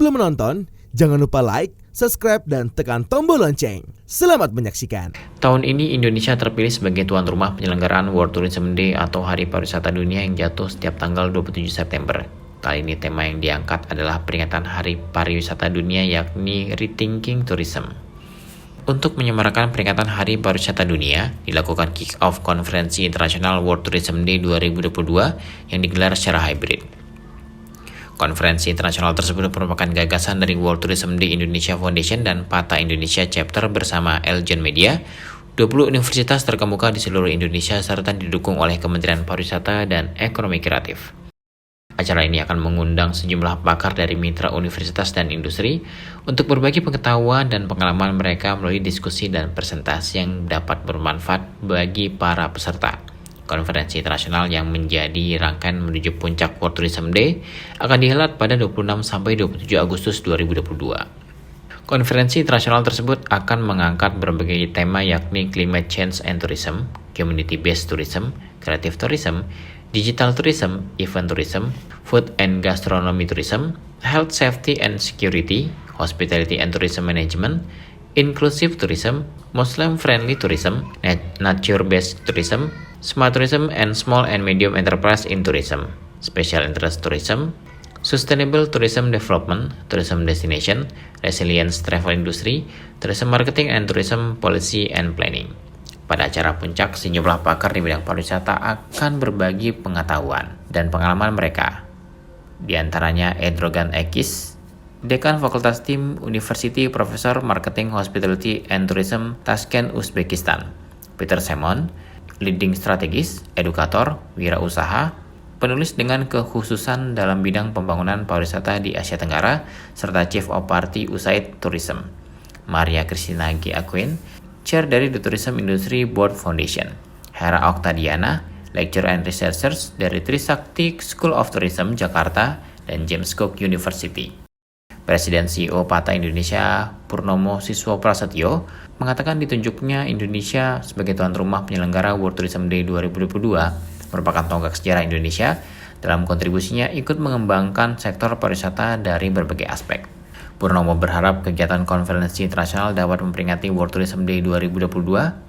Sebelum menonton, jangan lupa like, subscribe, dan tekan tombol lonceng. Selamat menyaksikan. Tahun ini Indonesia terpilih sebagai tuan rumah penyelenggaraan World Tourism Day atau Hari Pariwisata Dunia yang jatuh setiap tanggal 27 September. Kali ini tema yang diangkat adalah peringatan Hari Pariwisata Dunia yakni Rethinking Tourism. Untuk menyemarakan peringatan Hari Pariwisata Dunia, dilakukan kick-off konferensi internasional World Tourism Day 2022 yang digelar secara hybrid. Konferensi internasional tersebut merupakan gagasan dari World Tourism Day Indonesia Foundation dan PATA Indonesia Chapter bersama Eljon Media, 20 universitas terkemuka di seluruh Indonesia serta didukung oleh Kementerian Pariwisata dan Ekonomi Kreatif. Acara ini akan mengundang sejumlah pakar dari mitra universitas dan industri untuk berbagi pengetahuan dan pengalaman mereka melalui diskusi dan presentasi yang dapat bermanfaat bagi para peserta. Konferensi internasional yang menjadi rangkaian menuju puncak World Tourism Day akan dihelat pada 26 sampai 27 Agustus 2022. Konferensi internasional tersebut akan mengangkat berbagai tema yakni Climate Change and Tourism, Community Based Tourism, Creative Tourism, Digital Tourism, Event Tourism, Food and Gastronomy Tourism, Health Safety and Security, Hospitality and Tourism Management, Inclusive Tourism, Muslim Friendly Tourism, Nature Based Tourism, Smart Tourism and Small and Medium Enterprise in Tourism, Special Interest Tourism, Sustainable Tourism Development, Tourism Destination, Resilience Travel Industry, Tourism Marketing and Tourism Policy and Planning. Pada acara puncak, sejumlah pakar di bidang pariwisata akan berbagi pengetahuan dan pengalaman mereka. Di antaranya Edrogan Ekis, Dekan Fakultas Tim University Profesor Marketing Hospitality and Tourism Tashkent, Uzbekistan, Peter Simon, Leading Strategis, Edukator, Wirausaha, penulis dengan kekhususan dalam bidang pembangunan pariwisata di Asia Tenggara, serta Chief of Party USAID Tourism, Maria Christina G. Aquin, Chair dari The Tourism Industry Board Foundation, Hera Oktadiana, Lecturer and Researchers dari Trisakti School of Tourism Jakarta dan James Cook University. Presiden CEO PATA Indonesia Purnomo Siswo Prasetyo mengatakan ditunjuknya Indonesia sebagai tuan rumah penyelenggara World Tourism Day 2022 merupakan tonggak sejarah Indonesia dalam kontribusinya ikut mengembangkan sektor pariwisata dari berbagai aspek. Purnomo berharap kegiatan konferensi internasional dapat memperingati World Tourism Day 2022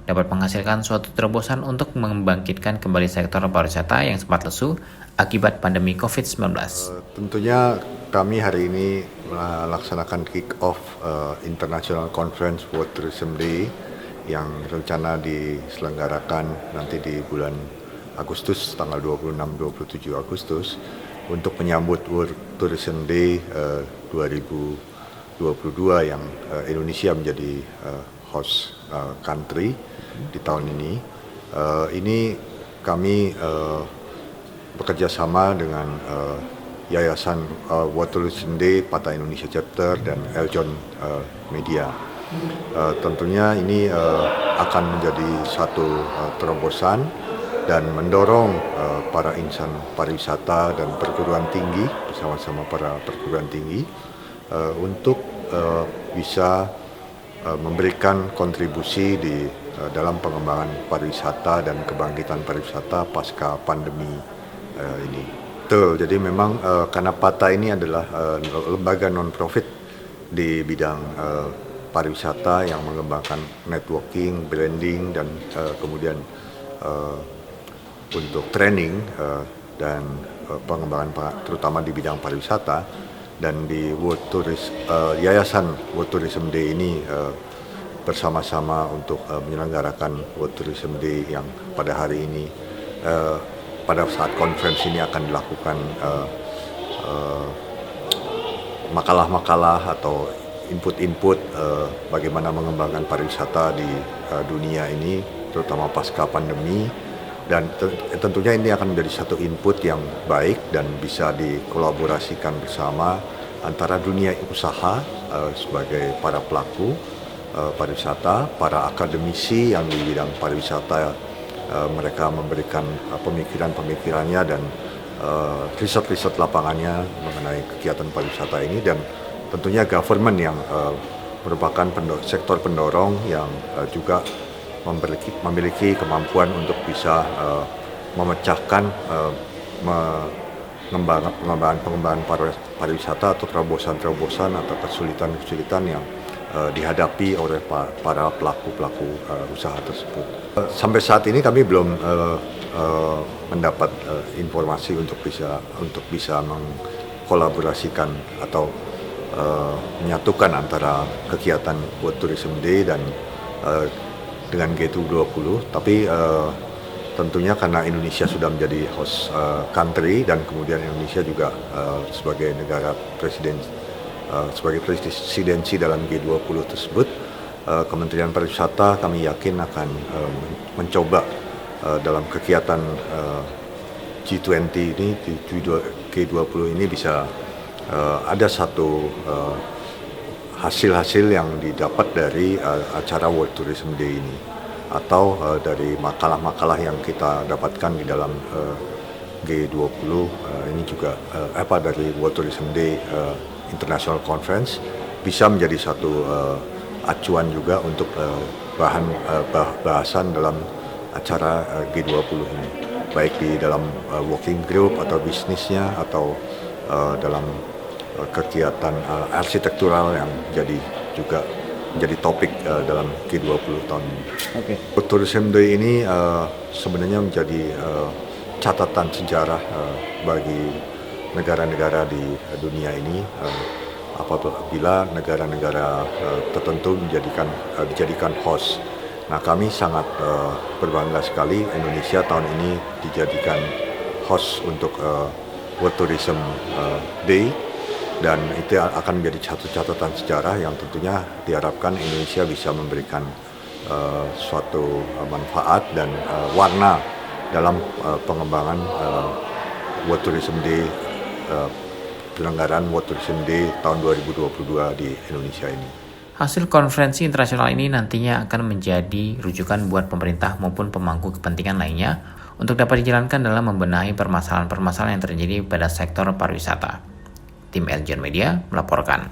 dapat menghasilkan suatu terobosan untuk membangkitkan kembali sektor pariwisata yang sempat lesu akibat pandemi COVID-19. Tentunya kami hari ini melaksanakan kick-off International Conference World Tourism Day yang rencana diselenggarakan nanti di bulan Agustus, tanggal 26-27 Agustus, untuk menyambut World Tourism Day 2022 yang Indonesia menjadi host country di tahun ini. Ini kami bekerja sama dengan Yayasan World Tourism Day, PATA Indonesia Chapter, dan Eljon Media. Tentunya ini akan menjadi satu terobosan dan mendorong para insan pariwisata dan perguruan tinggi bersama-sama para perguruan tinggi untuk bisa memberikan kontribusi di dalam pengembangan pariwisata dan kebangkitan pariwisata pasca pandemi ini. Betul, jadi memang karena PATA ini adalah lembaga non-profit di bidang pariwisata yang mengembangkan networking, branding, dan kemudian untuk training dan pengembangan terutama di bidang pariwisata, dan di Yayasan World Tourism Day ini bersama-sama untuk menyelenggarakan World Tourism Day yang pada hari ini pada saat konferensi ini akan dilakukan makalah-makalah atau input-input bagaimana mengembangkan pariwisata di dunia ini, terutama pasca pandemi. Dan tentunya ini akan menjadi satu input yang baik dan bisa dikolaborasikan bersama antara dunia usaha sebagai para pelaku pariwisata, para akademisi yang di bidang pariwisata, mereka memberikan pemikiran-pemikirannya dan riset-riset lapangannya mengenai kegiatan pariwisata ini, dan tentunya government yang merupakan sektor pendorong yang juga memiliki kemampuan untuk bisa memecahkan pengembangan pariwisata atau terobosan-terobosan atau kesulitan-kesulitan yang dihadapi oleh para pelaku usaha tersebut. Sampai saat ini kami belum mendapat informasi untuk bisa mengkolaborasikan atau menyatukan antara kegiatan World Tourism Day dan dengan G20, tapi tentunya karena Indonesia sudah menjadi host country dan kemudian Indonesia juga sebagai negara sebagai presidensi dalam G20 tersebut, Kementerian Pariwisata kami yakin akan mencoba dalam kegiatan G20 ini, G20 ini bisa ada satu hasil-hasil yang didapat dari acara World Tourism Day ini, atau dari makalah-makalah yang kita dapatkan di dalam G20 ini juga dari World Tourism Day International Conference bisa menjadi satu acuan juga untuk bahasan dalam acara G20 ini, baik di dalam working group atau bisnisnya atau dalam kegiatan arsitektural yang juga menjadi topik dalam G20 tahun ini. Okay. Tourism Day ini sebenarnya menjadi catatan sejarah bagi negara-negara di dunia ini apabila negara-negara tertentu dijadikan host. Nah, kami sangat berbangga sekali Indonesia tahun ini dijadikan host untuk World Tourism Day, dan itu akan menjadi satu catatan sejarah yang tentunya diharapkan Indonesia bisa memberikan suatu manfaat dan warna dalam pengembangan World Tourism Day, penyelenggaraan World Tourism Day tahun 2022 di Indonesia ini. Hasil konferensi internasional ini nantinya akan menjadi rujukan buat pemerintah maupun pemangku kepentingan lainnya untuk dapat dijalankan dalam membenahi permasalahan-permasalahan yang terjadi pada sektor pariwisata. Tim Eljon Media melaporkan.